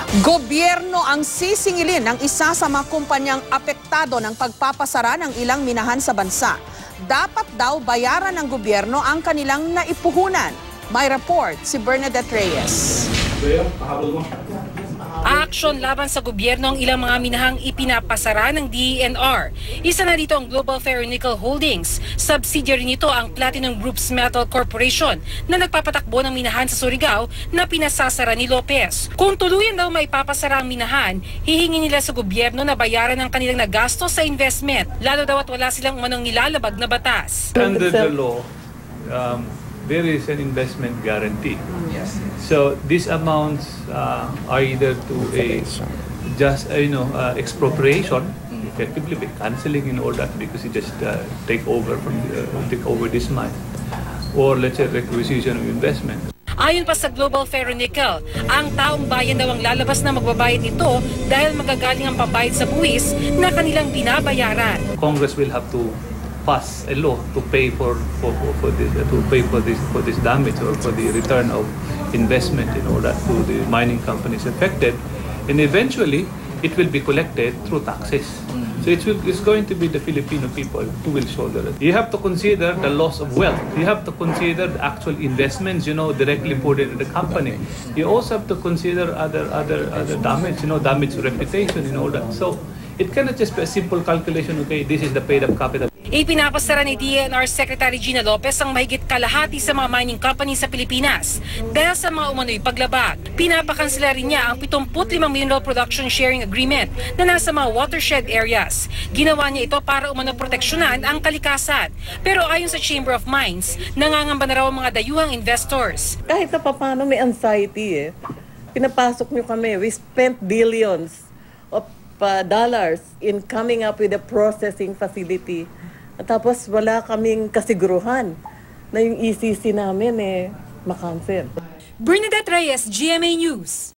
Gobyerno ang sisingilin ng isa sa mga kumpanyang apektado ng pagpapasara ng ilang minahan sa bansa. Dapat daw bayaran ng gobyerno ang kanilang naipuhunan. May report si Bernadette Reyes. Aksyon laban sa gobyerno ang ilang mga minahang ipinapasara ng DENR. Isa na dito ang Global Ferronickel Holdings. Subsidiary nito ang Platinum Group's Metal Corporation na nagpapatakbo ng minahan sa Surigao na pinasasara ni Lopez. Kung tuluyan daw maipapasara ang minahan, hihingi nila sa gobyerno na bayaran ang kanilang nagastos sa investment, lalo daw at wala silang umanong nilalabag na batas. Under the law, there is an investment guarantee. So these amounts are either to a just expropriation, effectively by cancelling in all that because you just take over this mine, or let's say requisition of investment. Ayon pa sa Global Ferronickel, ang taong bayan daw ang lalabas na magbabayad nito dahil magagaling ang pambayad sa buwis na kanilang binabayaran. Congress will have to pass a law to pay for this damage or for the return of investment in order to the mining companies affected, and eventually it will be collected through taxes. So it's going to be the Filipino people who will shoulder it. You have to consider the loss of wealth. You have to consider the actual investments, directly put into the company. You also have to consider other damage, damage to reputation in all that. So it cannot just be a simple calculation, okay, this is the paid up capital. Ipinapasara ni DENR Secretary Gina Lopez ang mahigit kalahati sa mga mining companies sa Pilipinas dahil sa mga umano'y paglabag. Pinapakansela rin niya ang 75 mineral production sharing agreement na nasa mga watershed areas. Ginawa niya ito para umano proteksyonan ang kalikasan. Pero ayon sa Chamber of Mines, nangangamba na raw ang mga dayuhang investors. Kahit na paano may anxiety Pinapasok niyo kami. We spent billions of dollars in coming up with a processing facility. At tapos wala kaming kasiguruhan na yung ECC namin makancel. Bernadette Reyes, GMA News.